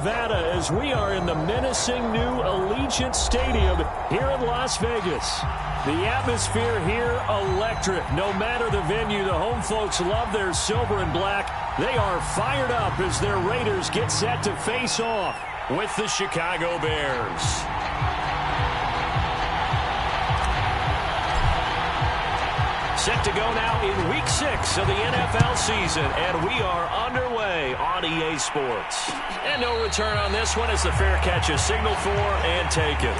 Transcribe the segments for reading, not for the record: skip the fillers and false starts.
Nevada, as we are in the menacing new Allegiant Stadium here in Las Vegas. The atmosphere here, electric. No matter the venue, the home folks love their silver and black. They are fired up as their Raiders get set to face off with the Chicago Bears. Set to go now in Week 6 of the NFL season, and we are underway on EA Sports. And no return on this one as the fair catch is signaled for and taken.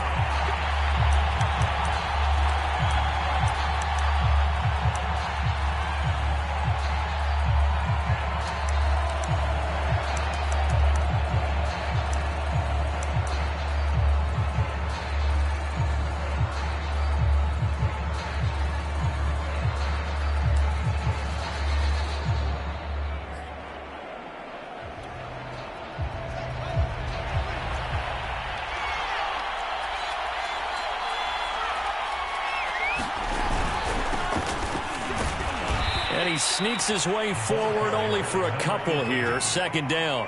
And he sneaks his way forward only for a couple here. Second down.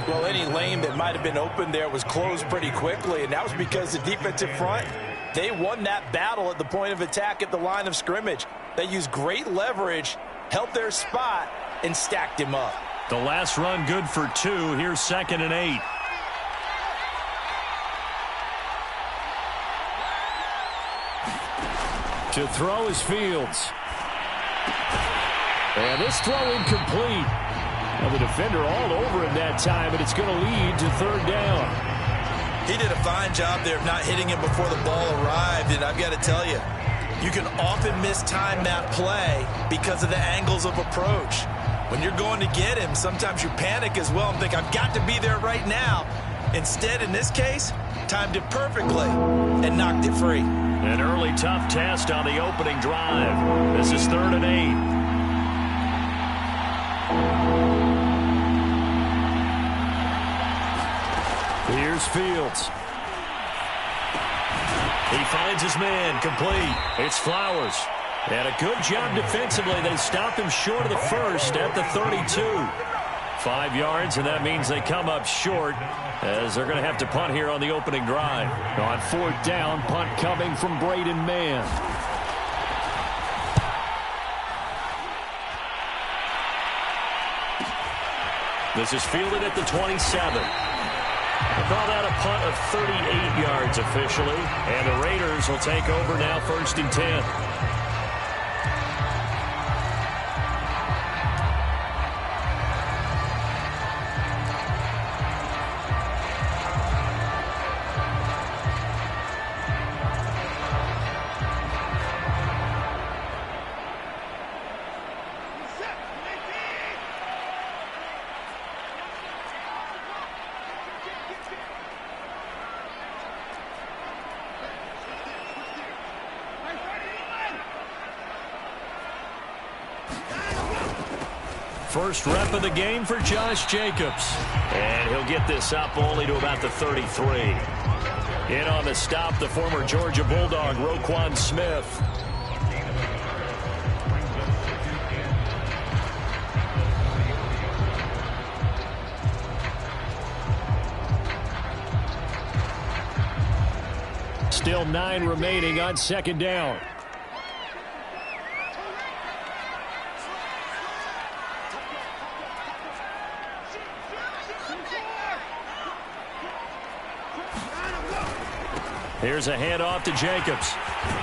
Well, any lane that might have been open there was closed pretty quickly, and that was because the defensive front, they won that battle at the point of attack at the line of scrimmage. They used great leverage, held their spot, and stacked him up. The last run good for 2. Here's 2nd and 8. To throw is Fields. And this throw incomplete. And the defender all over him that time, and it's going to lead to 3rd down. He did a fine job there of not hitting him before the ball arrived, and I've got to tell you, you can often mistime that play because of the angles of approach. When you're going to get him, sometimes you panic as well and think, I've got to be there right now. Instead, in this case, timed it perfectly and knocked it free. An early tough test on the opening drive. This is 3rd and 8. Here's Fields. He finds his man, complete. It's Flowers. And a good job defensively. They stop him short of the first at the 32. 5 yards, and that means they come up short as they're going to have to punt here on the opening drive. On 4th down, punt coming from Braden Mann. This is fielded at the 27. They call that a punt of 38 yards officially, and the Raiders will take over now 1st and 10. First rep of the game for Josh Jacobs. And he'll get this up only to about the 33. In on the stop, the former Georgia Bulldog, Roquan Smith. Still 9 remaining on 2nd down. Here's a handoff to Jacobs.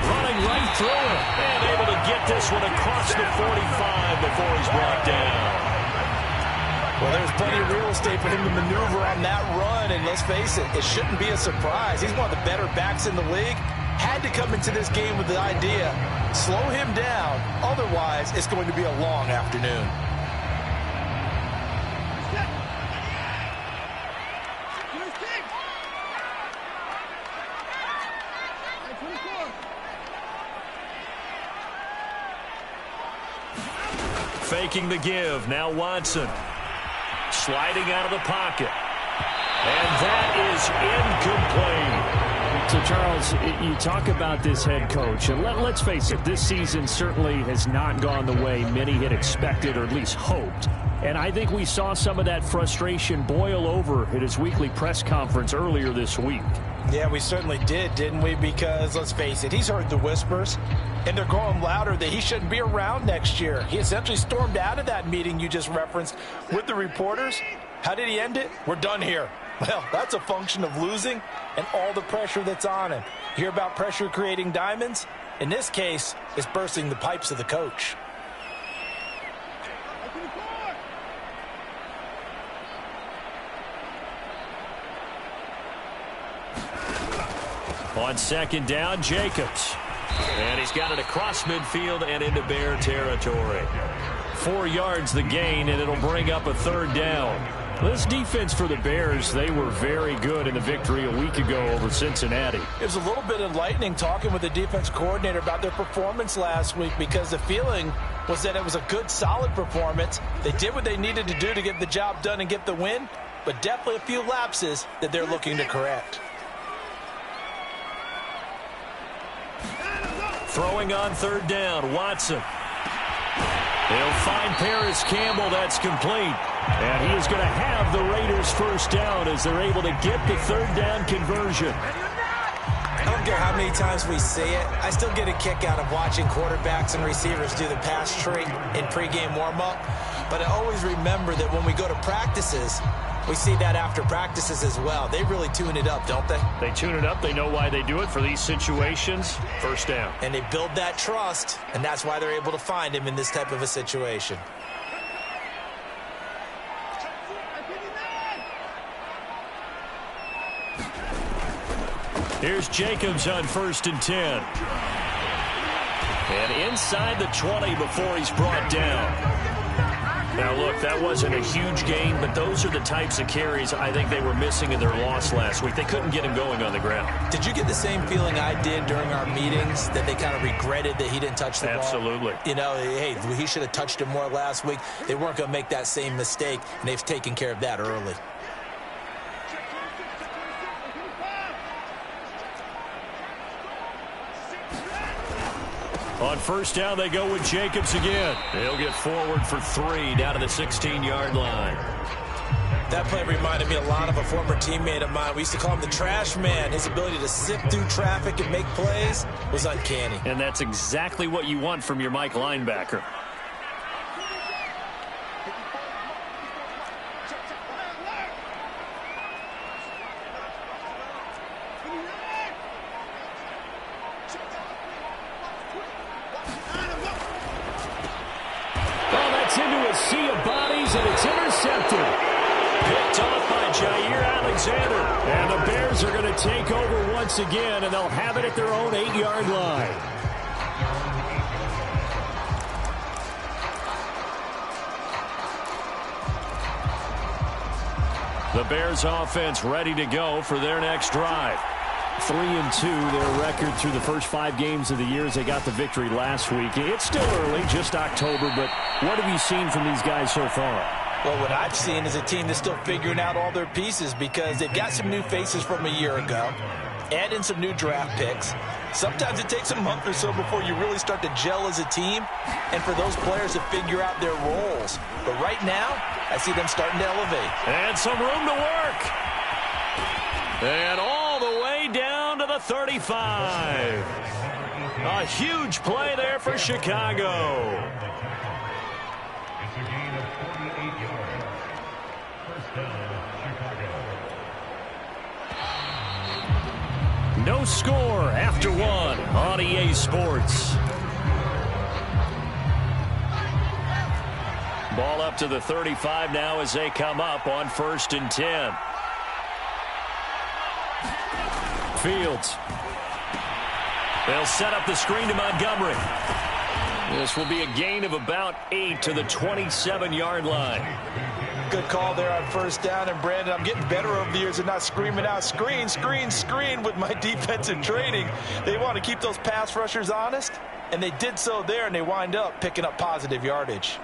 Running right through it. And able to get this one across the 45 before he's brought down. Well, there's plenty of real estate for him to maneuver on that run. And let's face it, it shouldn't be a surprise. He's one of the better backs in the league. Had to come into this game with the idea, slow him down. Otherwise, it's going to be a long afternoon. Faking the give. Now Watson. Sliding out of the pocket. And that is incomplete. So, Charles, you talk about this head coach, and let's face it, this season certainly has not gone the way many had expected or at least hoped. And I think we saw some of that frustration boil over at his weekly press conference earlier this week. Yeah, we certainly did, didn't we? Because, let's face it, he's heard the whispers, and they're growing louder that he shouldn't be around next year. He essentially stormed out of that meeting you just referenced with the reporters. How did he end it? We're done here. Well, that's a function of losing and all the pressure that's on him. You hear about pressure creating diamonds? In this case, it's bursting the pipes of the coach. On second down, Jacobs. And he's got it across midfield and into Bear territory. 4 yards the gain, and it'll bring up a third down. This defense for the Bears, they were very good in the victory a week ago over Cincinnati. It was a little bit enlightening talking with the defense coordinator about their performance last week, because the feeling was that it was a good, solid performance. They did what they needed to do to get the job done and get the win, but definitely a few lapses that they're looking to correct. Throwing on third down, Watson. He'll find Paris Campbell. That's complete. And he is going to have the Raiders first down as they're able to get the third down conversion. I don't care how many times we say it, I still get a kick out of watching quarterbacks and receivers do the pass tree in pregame warm-up. But I always remember that when we go to practices, we see that after practices as well. They really tune it up, don't they? They tune it up. They know why they do it for these situations. First down. And they build that trust, and that's why they're able to find him in this type of a situation. Here's Jacobs on 1st and 10. And inside the 20 before he's brought down. Now, look, that wasn't a huge gain, but those are the types of carries I think they were missing in their loss last week. They couldn't get him going on the ground. Did you get the same feeling I did during our meetings, that they kind of regretted that he didn't touch the ball? Absolutely. You know, hey, he should have touched it more last week. They weren't going to make that same mistake, and they've taken care of that early. On first down, they go with Jacobs again. He'll get forward for 3 down to the 16-yard line. That play reminded me a lot of a former teammate of mine. We used to call him the trash man. His ability to sift through traffic and make plays was uncanny. And that's exactly what you want from your Mike linebacker. Into a sea of bodies, and it's intercepted. Picked off by Jair Alexander. And the Bears are going to take over once again, and they'll have it at their own 8-yard line. The Bears offense ready to go for their next drive. 3-2, their record through the first 5 games of the year as they got the victory last week. It's still early, just October, but what have you seen from these guys so far? Well, what I've seen is a team that's still figuring out all their pieces, because they've got some new faces from a year ago, add in some new draft picks. Sometimes it takes a month or so before you really start to gel as a team, and for those players to figure out their roles. But right now, I see them starting to elevate. And some room to work. And all the way down to the 35. A huge play there for Chicago. It's a gain of 48 yards. First down, Chicago. No score after 1 on EA Sports. Ball up to the 35 now as they come up on 1st and 10. Fields. They'll set up the screen to Montgomery. This will be a gain of about 8 to the 27-yard line. Good call there on first down. And, Brandon, I'm getting better over the years and not screaming out, screen, screen, screen with my defensive training. They want to keep those pass rushers honest, and they did so there, and they wind up picking up positive yardage.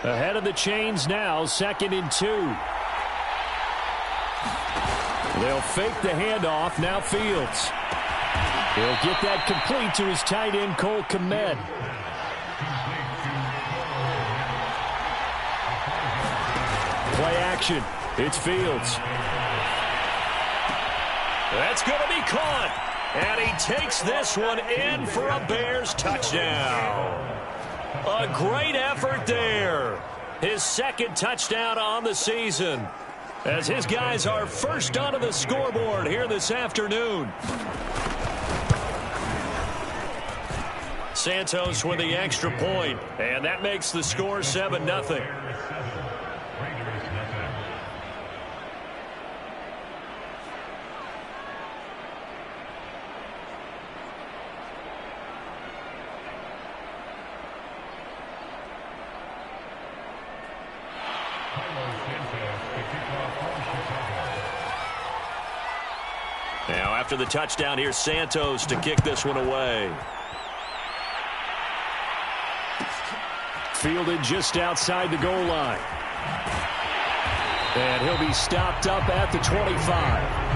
Ahead of the chains now, 2nd and 2. They'll fake the handoff. Now Fields. He'll get that complete to his tight end, Cole Kmet. Play action. It's Fields. That's going to be caught. And he takes this one in for a Bears touchdown. A great effort there. His 2nd touchdown on the season, as his guys are first onto the scoreboard here this afternoon. Santos with the extra point, and that makes the score 7-0. Now after the touchdown, here's Santos to kick this one away. Fielded just outside the goal line. And he'll be stopped up at the 25.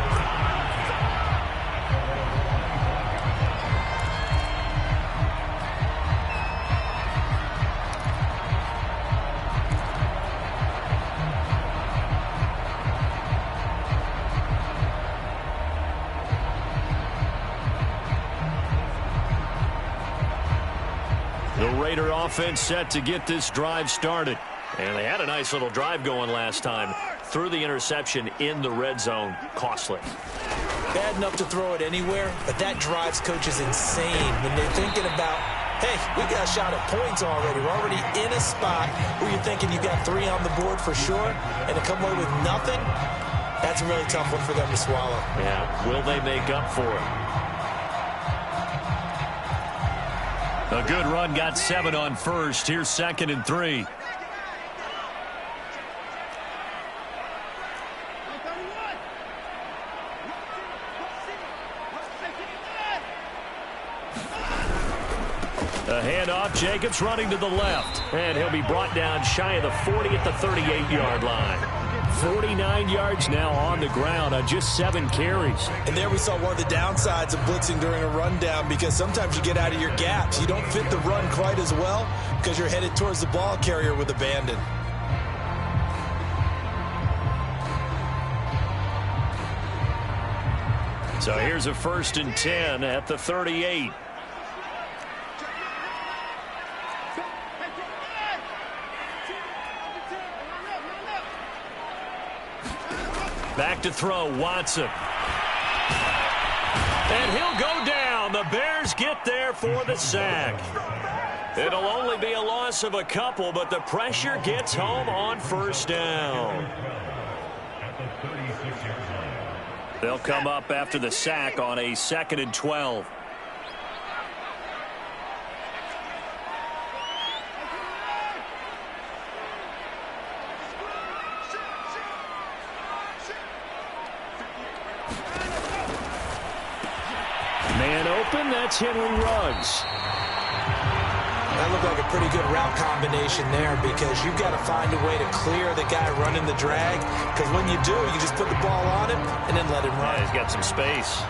Raider offense set to get this drive started. And they had a nice little drive going last time. Threw the interception in the red zone. Costly. Bad enough to throw it anywhere, but that drives coaches insane when they're thinking about, hey, we got a shot at points already. We're already in a spot where you're thinking you got 3 on the board for sure, and to come away with nothing, that's a really tough one for them to swallow. Yeah, will they make up for it? A good run, got 7 on first. Here's 2nd and 3. A handoff, Jacobs running to the left. And he'll be brought down shy of the 40 at the 38-yard line. 49 yards now on the ground on just 7 carries. And there we saw one of the downsides of blitzing during a rundown, because sometimes you get out of your gaps. You don't fit the run quite as well because you're headed towards the ball carrier with abandon. So here's a 1st and 10 at the 38. Back to throw, Watson. And he'll go down. The Bears get there for the sack. It'll only be a loss of a couple, but the pressure gets home on 1st down. They'll come up after the sack on a 2nd and 12. Man open, that's Henry Ruggs. That looked like a pretty good route combination there, because you've got to find a way to clear the guy running the drag, because when you do, you just put the ball on him and then let him run. Yeah, he's got some space.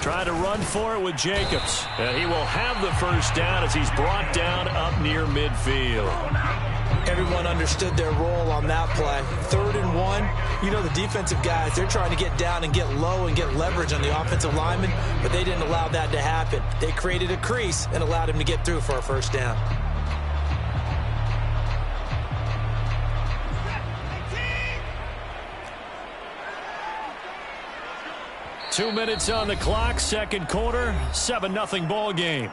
Trying to run for it with Jacobs. And he will have the 1st down as he's brought down up near midfield. Everyone understood their role on that play. 3rd and 1. You know, the defensive guys, they're trying to get down and get low and get leverage on the offensive lineman, but they didn't allow that to happen. They created a crease and allowed him to get through for a 1st down. Two minutes on the clock, 2nd quarter, 7-0 ball game.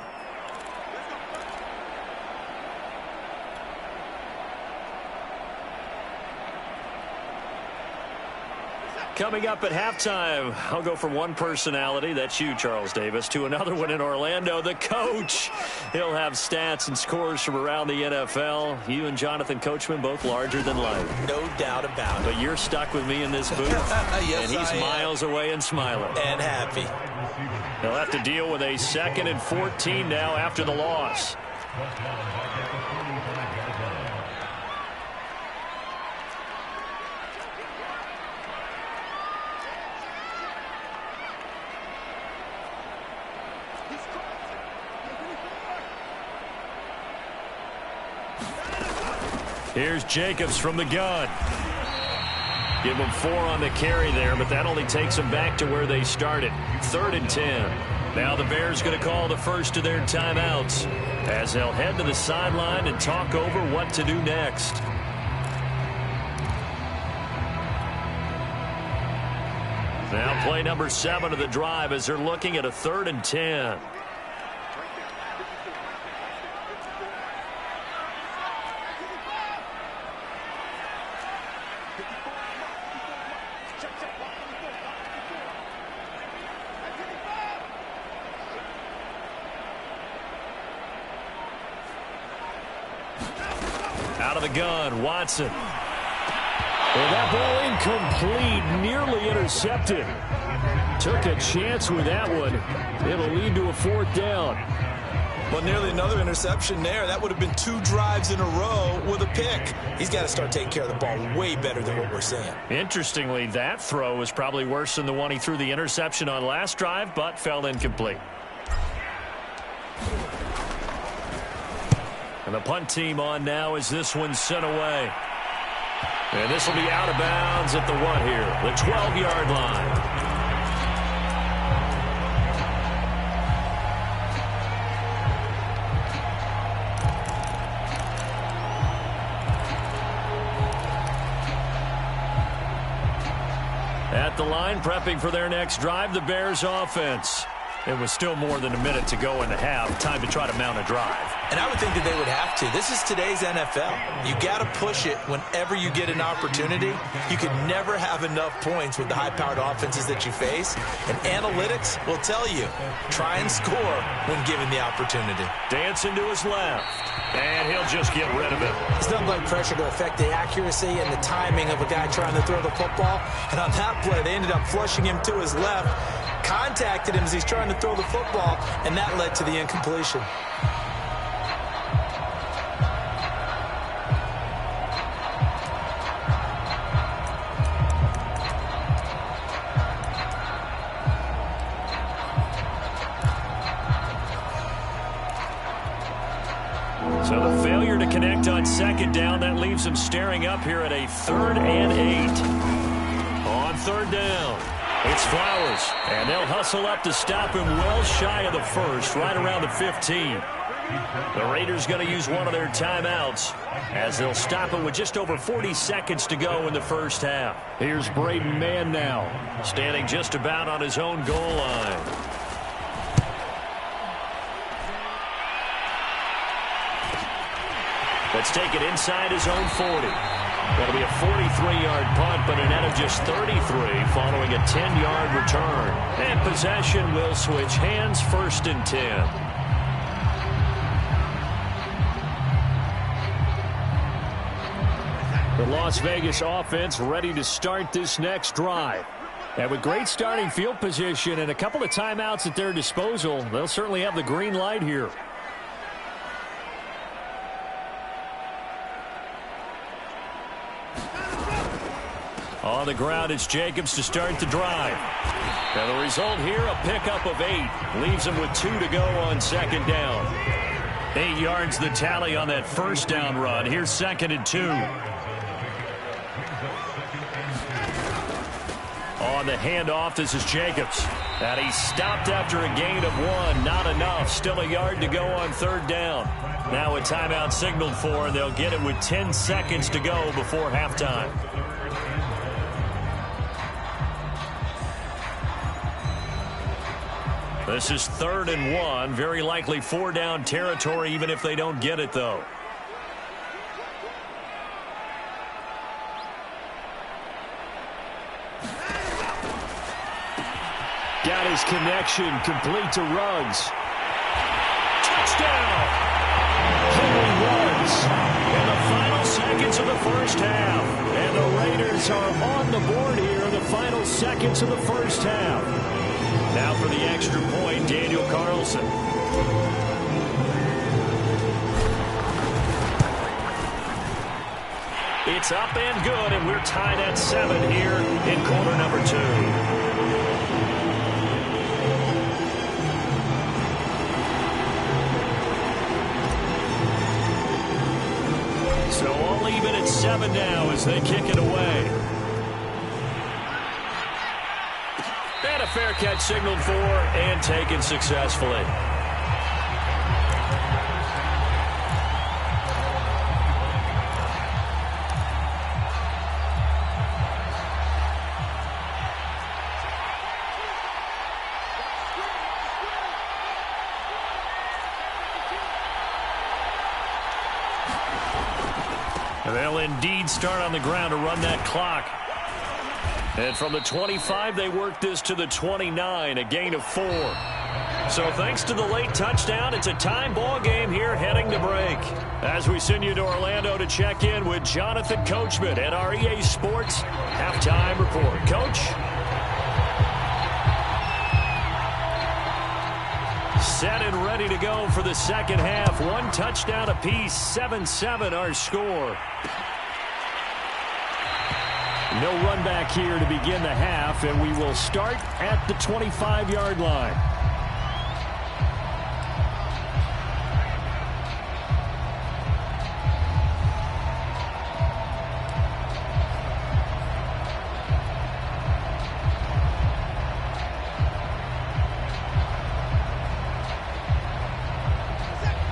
Coming up at halftime, I'll go from one personality, that's you, Charles Davis, to another one in Orlando, the coach. He'll have stats and scores from around the NFL. You and Jonathan Coachman both larger than life. No doubt about it. But you're stuck with me in this booth, Yes, and he's miles away and smiling. And happy. He'll have to deal with a 2nd and 14 now after the loss. Here's Jacobs from the gun. Give them 4 on the carry there, but that only takes them back to where they started. 3rd and 10. Now the Bears going to call the first of their timeouts as they'll head to the sideline and talk over what to do next. Now play number 7 of the drive as they're looking at a 3rd and 10. Out of the gun, Watson. Well, that ball incomplete, nearly intercepted. Took a chance with that one. It'll lead to a 4th down. Well, nearly another interception there. That would have been 2 drives in a row with a pick. He's got to start taking care of the ball way better than what we're seeing. Interestingly, that throw was probably worse than the one he threw the interception on last drive, but fell incomplete. And the punt team on now as this one's sent away. And this will be out of bounds at the what here? The 12-yard line. At the line, prepping for their next drive, the Bears offense. It was still more than a minute to go in the half. Time to try to mount a drive. And I would think that they would have to. This is today's NFL. You got to push it whenever you get an opportunity. You can never have enough points with the high-powered offenses that you face. And analytics will tell you, try and score when given the opportunity. Dancing to his left. And he'll just get rid of it. It's nothing like pressure to affect the accuracy and the timing of a guy trying to throw the football. And on that play, they ended up flushing him to his left, contacted him as he's trying to throw the football, and that led to the incompletion. So the failure to connect on 2nd down, that leaves them staring up here at a 3rd and 8. On 3rd down, it's Flowers, and they'll hustle up to stop him well shy of the 1st, right around the 15. The Raiders going to use one of their timeouts as they'll stop him with just over 40 seconds to go in the 1st half. Here's Braden Mann now, standing just about on his own goal line. Let's take it inside his own 40. That'll be a 43-yard punt, but a net of just 33 following a 10-yard return. And possession will switch hands, 1st and 10. The Las Vegas offense ready to start this next drive. And with great starting field position and a couple of timeouts at their disposal, they'll certainly have the green light here. On the ground, it's Jacobs to start the drive. And the result here, a pickup of 8. Leaves him with 2 to go on 2nd down. 8 yards the tally on that 1st down run. Here's 2nd and 2. On the handoff, this is Jacobs. And he's stopped after a gain of 1. Not enough. Still a yard to go on 3rd down. Now a timeout signaled for, and they'll get it with 10 seconds to go before halftime. This is 3rd and 1. Very likely 4-down territory, even if they don't get it, though. Got his connection complete to Ruggs. Touchdown! Henry Ruggs. In the final seconds of the first half. And the Raiders are on the board here in the final seconds of the first half. Now for the extra point, Daniel Carlson. It's up and good, and we're tied at 7 here in quarter number 2. So all even at 7 now as they kick it away. And a fair catch signaled for and taken successfully. They'll indeed start on the ground to run that clock. And from the 25, they work this to the 29, a gain of 4. So thanks to the late touchdown, it's a time ball game here heading to break. As we send you to Orlando to check in with Jonathan Coachman at our EA Sports Halftime Report. Coach? Set and ready to go for the second half. 1 touchdown apiece, 7-7 our score. No run back here to begin the half, and we will start at the 25-yard line.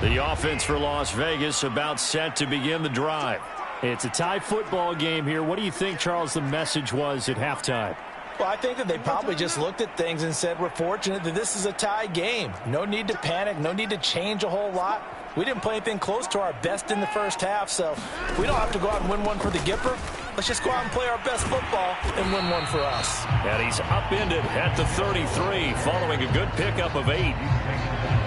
The offense for Las Vegas about set to begin the drive. It's a tie football game here. What do you think, Charles, the message was at halftime? Well, I think that they probably just looked at things and said, we're fortunate that this is a tie game. No need to panic. No need to change a whole lot. We didn't play anything close to our best in the first half, so we don't have to go out and win one for the Gipper. Let's just go out and play our best football and win one for us. And he's upended at the 33 following a good pickup of 8.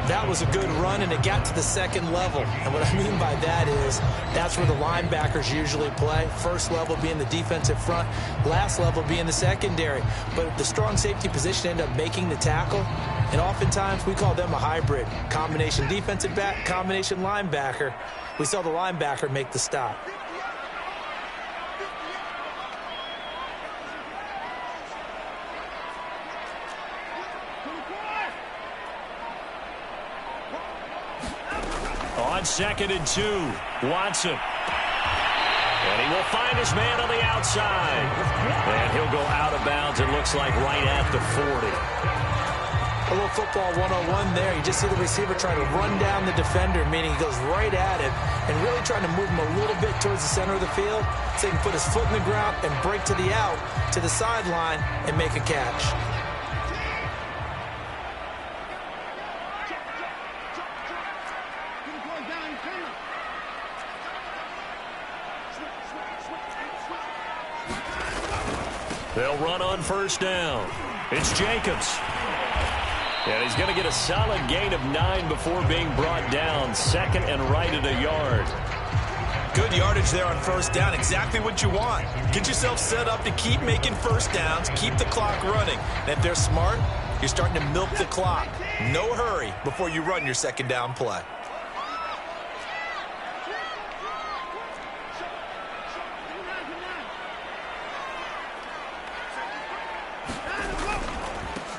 That was a good run, and it got to the second level. And what I mean by that is that's where the linebackers usually play. First level being the defensive front, last level being the secondary. But the strong safety position ended up making the tackle, and oftentimes we call them a hybrid. Combination defensive back, combination linebacker. We saw the linebacker make the stop. On 2nd and 2, Watson. And he will find his man on the outside. And he'll go out of bounds, it looks like, right at the 40. A little football 101 there. You just see the receiver trying to run down the defender, meaning he goes right at him and really trying to move him a little bit towards the center of the field so he can put his foot in the ground and break to the out, to the sideline, and make a catch. They'll run on first down. It's Jacobs. And he's going to get a solid gain of 9 before being brought down. 2nd and right at a yard. Good yardage there on first down. Exactly what you want. Get yourself set up to keep making first downs, keep the clock running. And if they're smart, you're starting to milk the clock. No hurry before you run your second down play.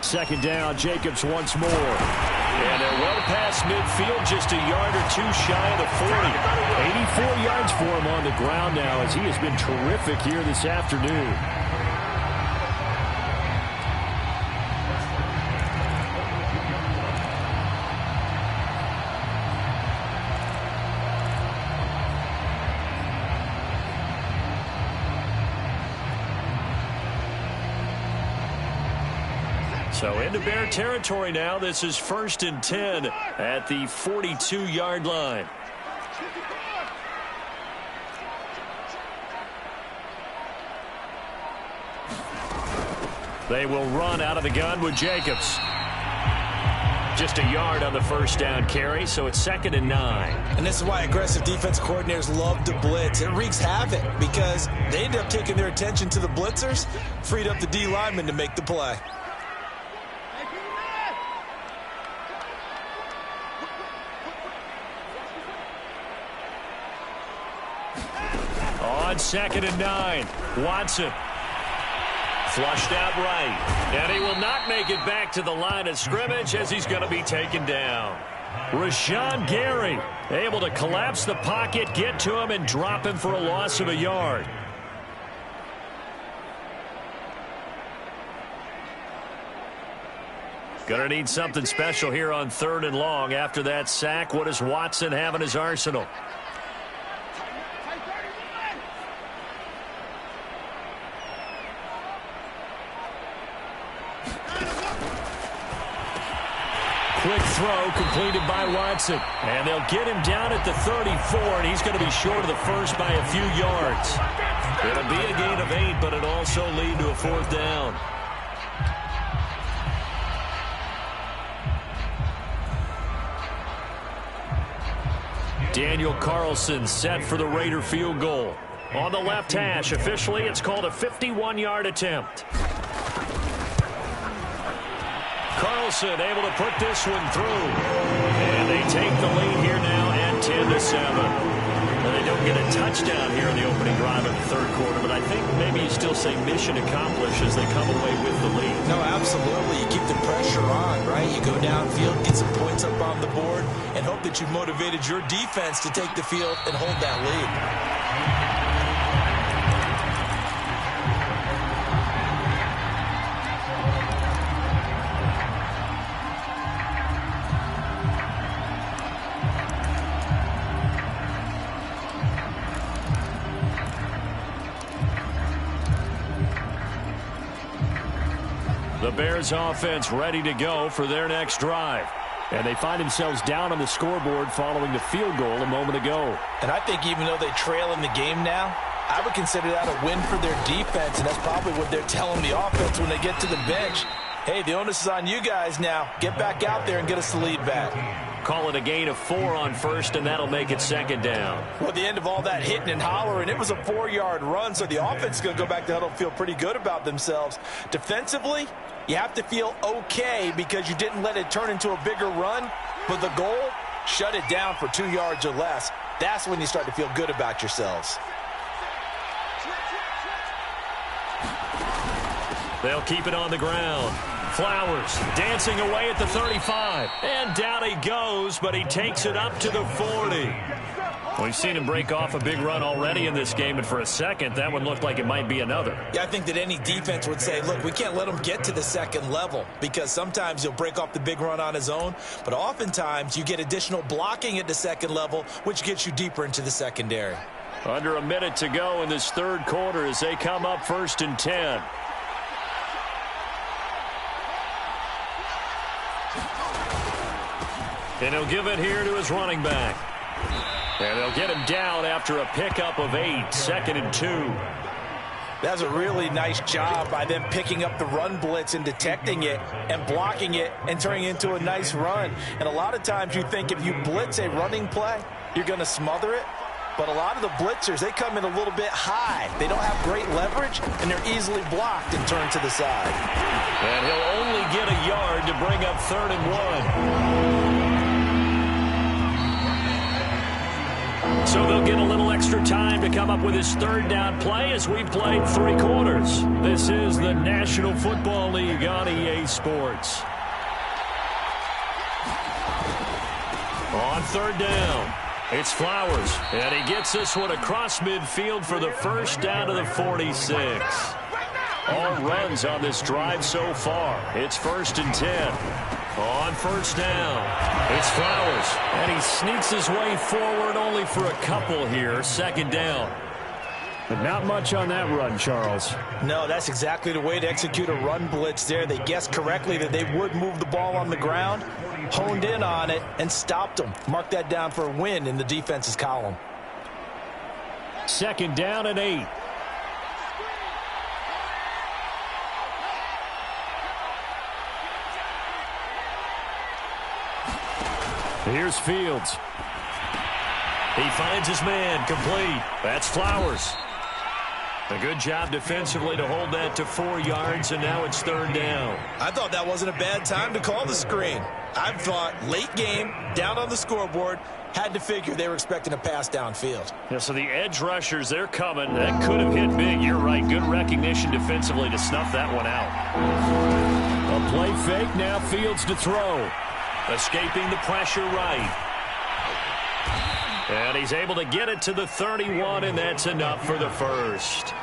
Second down, Jacobs once more. And they're well past midfield, just a yard or 2 shy of the 40. 84 yards for him on the ground now as he has been terrific here this afternoon. So into Bear territory now. This is 1st and 10 at the 42-yard line. They will run out of the gun with Jacobs. Just a yard on the first down carry, so it's 2nd and 9. And this is why aggressive defense coordinators love to blitz. It wreaks havoc because they end up taking their attention to the blitzers, freed up the D lineman to make the play. On 2nd and 9, Watson. Flushed out right. And he will not make it back to the line of scrimmage as he's going to be taken down. Rashawn Gary able to collapse the pocket, get to him, and drop him for a loss of a yard. Going to need something special here on 3rd and long. After that sack, what does Watson have in his arsenal? Quick throw completed by Watson. And they'll get him down at the 34, and he's going to be short of the first by a few yards. It'll be a gain of 8, but it'll also lead to a 4th down. Daniel Carlson set for the Raider field goal. On the left hash, officially it's called a 51-yard attempt. Carlson able to put this one through. And they take the lead here now at 10-7. Now they don't get a touchdown here in the opening drive of the 3rd quarter, but I think maybe you still say mission accomplished as they come away with the lead. No, absolutely. You keep the pressure on, right? You go downfield, get some points up on the board, and hope that you motivated your defense to take the field and hold that lead. The Bears offense ready to go for their next drive. And they find themselves down on the scoreboard following the field goal a moment ago. And I think even though they trail in the game now, I would consider that a win for their defense, and that's probably what they're telling the offense when they get to the bench. Hey, the onus is on you guys now. Get back out there and get us the lead back. Call it a gain of 4 on first, and that'll make it 2nd down. Well, at the end of all that hitting and hollering, it was a 4-yard run, so the offense is going to go back to huddle and feel pretty good about themselves. Defensively, you have to feel okay because you didn't let it turn into a bigger run, but the goal, shut it down for 2 yards or less. That's when you start to feel good about yourselves. They'll keep it on the ground. Flowers dancing away at the 35. And down he goes, but he takes it up to the 40. We've seen him break off a big run already in this game, and for a second, that one looked like it might be another. Yeah, I think that any defense would say, look, we can't let him get to the 2nd level because sometimes he'll break off the big run on his own, but oftentimes you get additional blocking at the 2nd level, which gets you deeper into the secondary. Under a minute to go in this 3rd quarter as they come up 1st and 10. And he'll give it here to his running back. And they'll get him down after a pickup of 8, 2nd and 2. That's a really nice job by them picking up the run blitz and detecting it and blocking it and turning it into a nice run. And a lot of times you think if you blitz a running play, you're going to smother it. But a lot of the blitzers, they come in a little bit high. They don't have great leverage, and they're easily blocked and turned to the side. And he'll only get a yard to bring up 3rd and 1. So they'll get a little extra time to come up with his 3rd down play as we've played 3 quarters. This is the National Football League on EA Sports. On 3rd down, it's Flowers, and he gets this one across midfield for the first down to the 46. All runs on this drive so far. It's 1st and 10. On 1st down, it's Flowers, and he sneaks his way forward only for a couple here. 2nd down. But not much on that run, Charles. No, that's exactly the way to execute a run blitz there. They guessed correctly that they would move the ball on the ground, honed in on it, and stopped them. Mark that down for a win in the defense's column. 2nd down and 8. Here's Fields. He finds his man, complete. That's Flowers. A good job defensively to hold that to 4 yards, and now it's 3rd down. I thought that wasn't a bad time to call the screen. I thought late game, down on the scoreboard, had to figure they were expecting a pass downfield. Yeah, so the edge rushers, they're coming. That could have hit big. You're right. Good recognition defensively to snuff that one out. A play fake. Now Fields to throw. Escaping the pressure right. And he's able to get it to the 31, and that's enough for the first.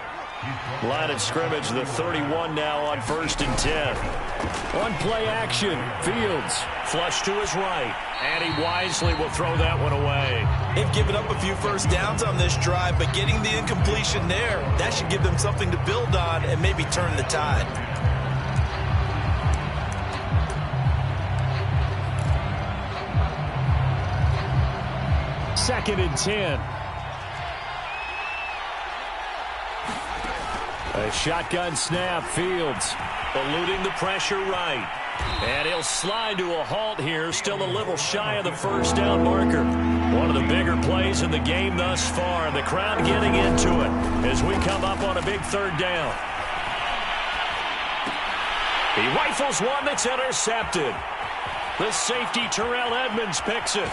Line of scrimmage, the 31 now on 1st and 10. On play action, Fields. Flush to his right, and he wisely will throw that one away. They've given up a few first downs on this drive, but getting the incompletion there, that should give them something to build on and maybe turn the tide. Second and 10. A shotgun snap, Fields eluding the pressure right. And he'll slide to a halt here, still a little shy of the first down marker. One of the bigger plays in the game thus far. The crowd getting into it as we come up on a big 3rd down. He rifles one that's intercepted. The safety, Terrell Edmonds, picks it.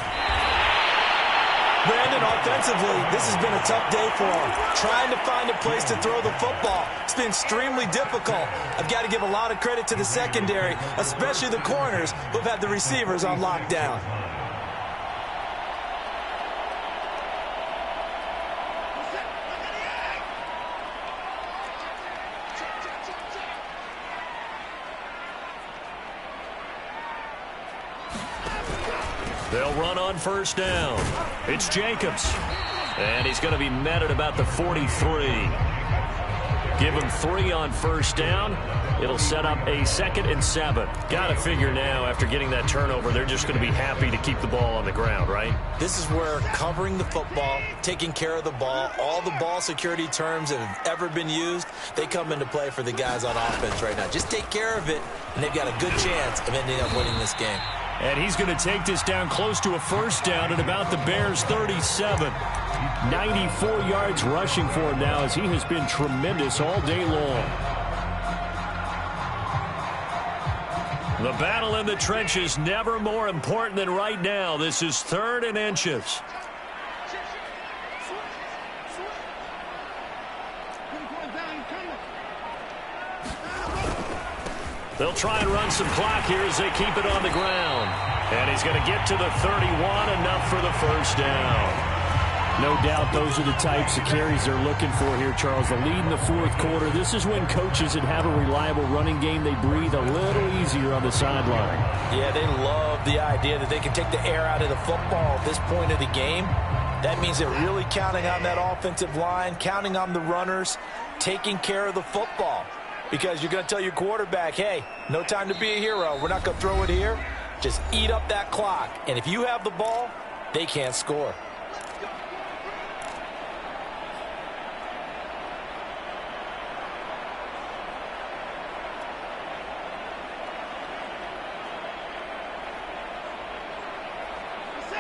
Brandon, offensively, this has been a tough day for him. Trying to find a place to throw the football. It's been extremely difficult. I've got to give a lot of credit to the secondary, especially the corners who've had the receivers on lockdown. They'll run on 1st down. It's Jacobs. And he's going to be met at about the 43. Give him 3 on 1st down. It'll set up a 2nd and 7. Got to figure now, after getting that turnover, they're just going to be happy to keep the ball on the ground, right? This is where covering the football, taking care of the ball, all the ball security terms that have ever been used, they come into play for the guys on offense right now. Just take care of it, and they've got a good chance of ending up winning this game. And he's going to take this down close to a 1st down at about the Bears' 37. 94 yards rushing for him now, as he has been tremendous all day long. The battle in the trenches never more important than right now. This is 3rd and inches. They'll try and run some clock here as they keep it on the ground. And he's going to get to the 31, enough for the 1st down. No doubt those are the types of carries they're looking for here, Charles. The lead in the 4th quarter. This is when coaches that have a reliable running game, they breathe a little easier on the sideline. Yeah, they love the idea that they can take the air out of the football at this point of the game. That means they're really counting on that offensive line, counting on the runners, taking care of the football. Because you're going to tell your quarterback, hey, no time to be a hero. We're not going to throw it here. Just eat up that clock. And if you have the ball, they can't score.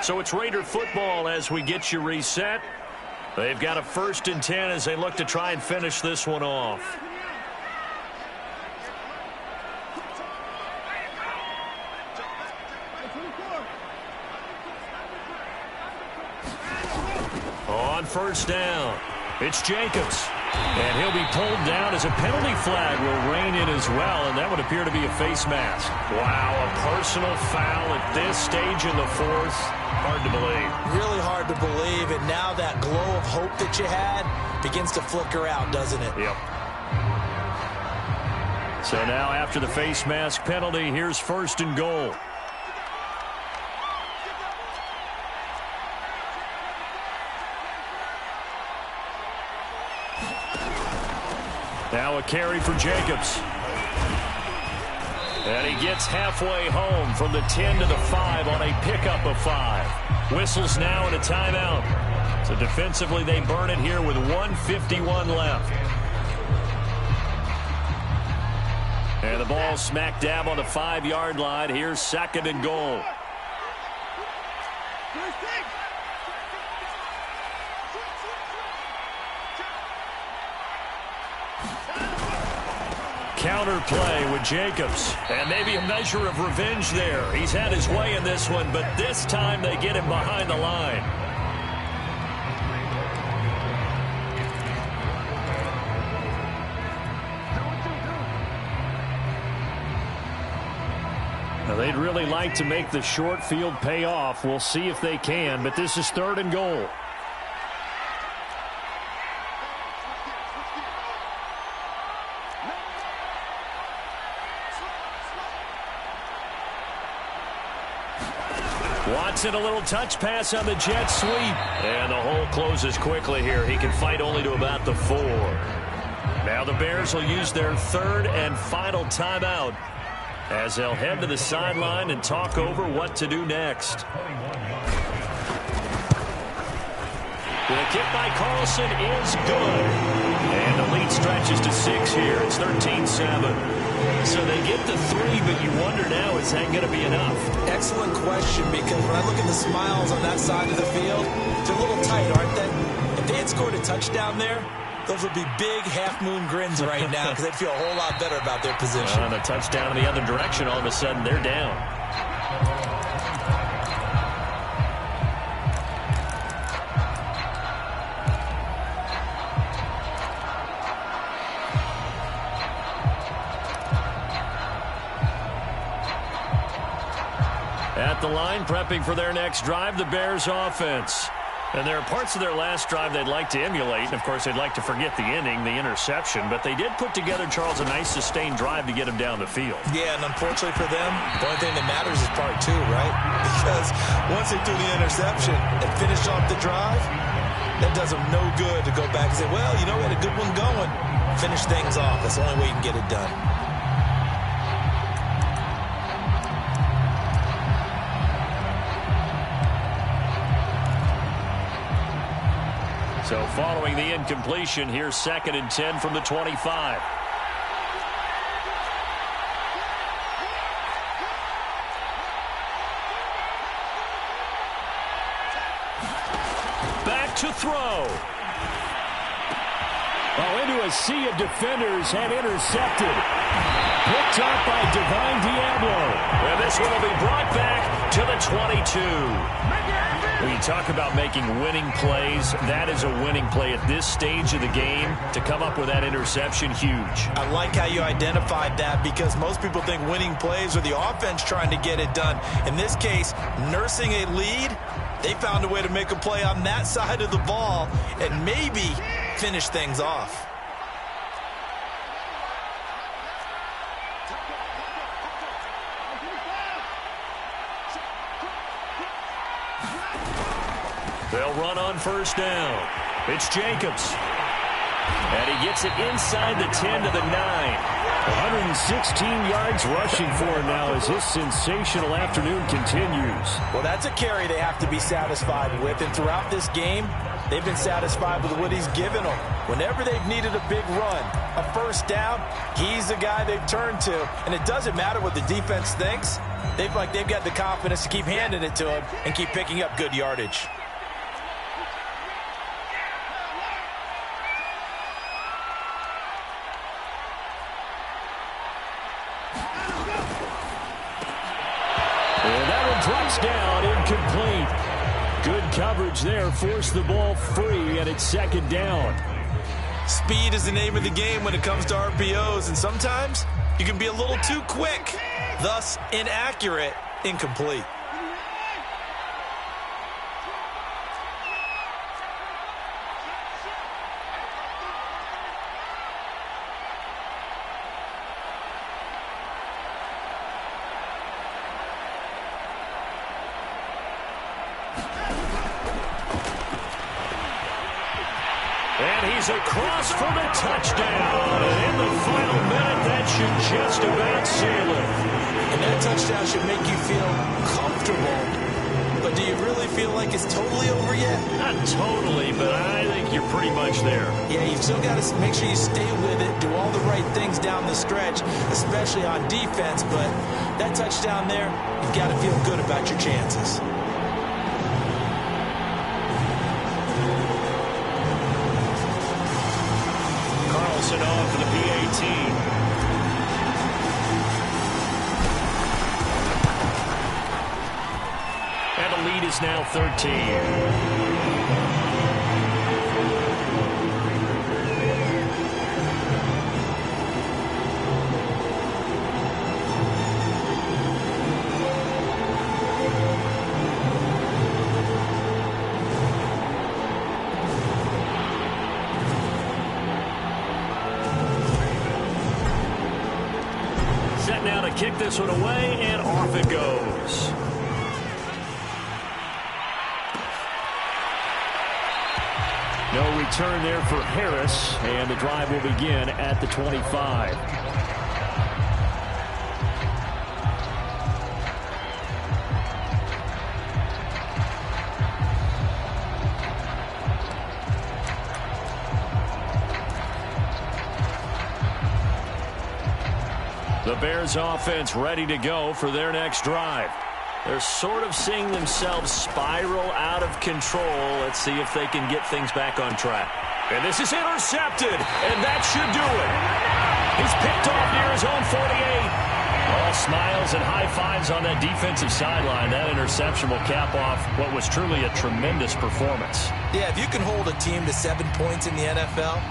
So it's Raider football as we get you reset. They've got a 1st and 10 as they look to try and finish this one off. On 1st down, it's Jacobs. And he'll be pulled down as a penalty flag will rein in as well, and that would appear to be a face mask. Wow, a personal foul at this stage in the 4th. Hard to believe. Really hard to believe, and now that glow of hope that you had begins to flicker out, doesn't it? Yep. So now after the face mask penalty, here's 1st and goal. Now a carry for Jacobs. And he gets halfway home from the 10 to the 5 on a pickup of 5. Whistles now and a timeout. So defensively they burn it here with 1:51 left. And the ball smack dab on the 5-yard line. Here's 2nd and goal. Counter play with Jacobs. And maybe a measure of revenge there. He's had his way in this one, but this time they get him behind the line. Now, they'd really like to make the short field pay off. We'll see if they can, but this is 3rd and goal. Watson, a little touch pass on the jet sweep. And the hole closes quickly here. He can fight only to about the 4. Now the Bears will use their 3rd and final timeout as they'll head to the sideline and talk over what to do next. The kick by Carlson is good. And the lead stretches to 6 here. It's 13-7. So they get the 3, but you wonder now, is that going to be enough? Excellent question, because when I look at the smiles on that side of the field, they're a little tight, aren't they? If they had scored a touchdown there, those would be big half-moon grins right now because they'd feel a whole lot better about their position. On a touchdown in the other direction, all of a sudden they're down. At the line, prepping for their next drive, the Bears offense. And there are parts of their last drive they'd like to emulate. And, of course, they'd like to forget the inning, the interception. But they did put together, Charles, a nice sustained drive to get him down the field. Yeah, and unfortunately for them, the only thing that matters is part 2, right? Because once they threw the interception and finished off the drive, that does them no good to go back and say, well, you know, we had a good one going. Finish things off. That's the only way you can get it done. So following the incompletion, here's 2nd and 10 from the 25. Back to throw. Oh, into a sea of defenders and intercepted. Picked up by Divine Diablo. And this one will be brought back to the 22. When you talk about making winning plays, that is a winning play at this stage of the game. To come up with that interception, huge. I like how you identified that, because most people think winning plays are the offense trying to get it done. In this case, nursing a lead, they found a way to make a play on that side of the ball and maybe finish things off. They'll run on 1st down. It's Jacobs. And he gets it inside the 10 to the 9. 116 yards rushing for him now as his sensational afternoon continues. Well, that's a carry they have to be satisfied with. And throughout this game, they've been satisfied with what he's given them. Whenever they've needed a big run, a 1st down, he's the guy they've turned to. And it doesn't matter what the defense thinks. They've got the confidence to keep handing it to him and keep picking up good yardage. Drops down, incomplete. Good coverage there, forced the ball free, and it's 2nd down. Speed is the name of the game when it comes to RPOs, and sometimes you can be a little too quick, thus inaccurate, incomplete. And he's across for the touchdown. And in the final minute, that should just about seal it. And that touchdown should make you feel comfortable. But do you really feel like it's totally over yet? Not totally, but I think you're pretty much there. Yeah, you've still got to make sure you stay with it, do all the right things down the stretch, especially on defense. But that touchdown there, you've got to feel good about your chances. that lead is now 13. Now to kick this one away, and off it goes. No return there for Harris, and the drive will begin at the 25. The Bears offense ready to go for their next drive. They're sort of seeing themselves spiral out of control. Let's see if they can get things back on track. And this is intercepted, and that should do it. He's picked off near his own 48. All smiles and high fives on that defensive sideline. That interception will cap off what was truly a tremendous performance. Yeah, if you can hold a team to 7 points in the NFL,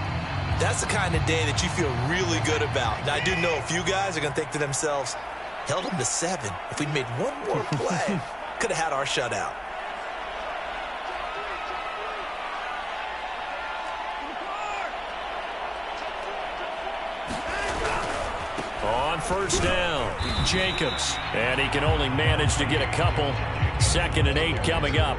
that's the kind of day that you feel really good about. And I do know a few guys are going to think to themselves, held them to 7. If we'd made one more play, could have had our shutout. On first down, Jacobs. And he can only manage to get a couple. 2nd and 8 coming up.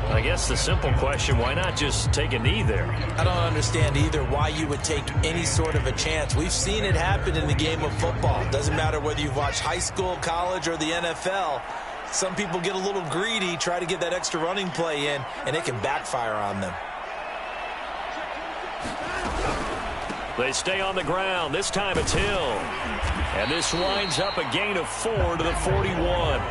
I guess the simple question, why not just take a knee there? I don't understand either why you would take any sort of a chance. We've seen it happen in the game of football. Doesn't matter whether you've watched high school, college, or the NFL. Some people get a little greedy, try to get that extra running play in, and it can backfire on them. They stay on the ground. This time it's Hill. And this winds up a gain of 4 to the 41.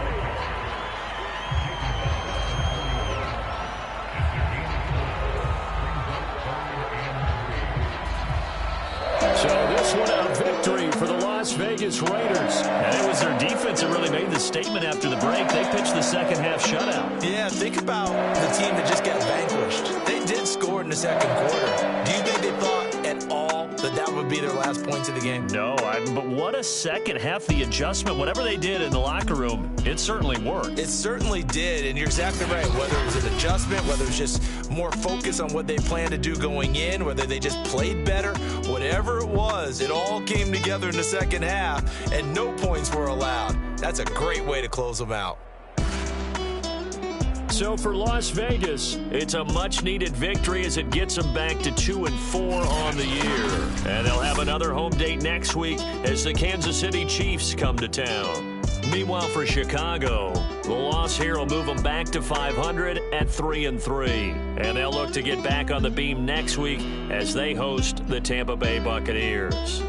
So this one a victory for the Las Vegas Raiders. And it was their defense that really made the statement after the break. They pitched the second half shutout. Yeah, think about the team that just got vanquished. They did score in the second quarter. Do you think they thought at all that that would be their last points of the game? No, but what a second half. The adjustment, whatever they did in the locker room, it certainly worked. It certainly did, and you're exactly right. Whether it was an adjustment, whether it was just more focus on what they planned to do going in, whether they just played better, whatever it was, it all came together in the second half, and no points were allowed. That's a great way to close them out. So for Las Vegas, it's a much-needed victory as it gets them back to 2-4 on the year. And they'll have another home date next week as the Kansas City Chiefs come to town. Meanwhile, for Chicago, the loss here will move them back to 500 at 3-3. And they'll look to get back on the beam next week as they host the Tampa Bay Buccaneers.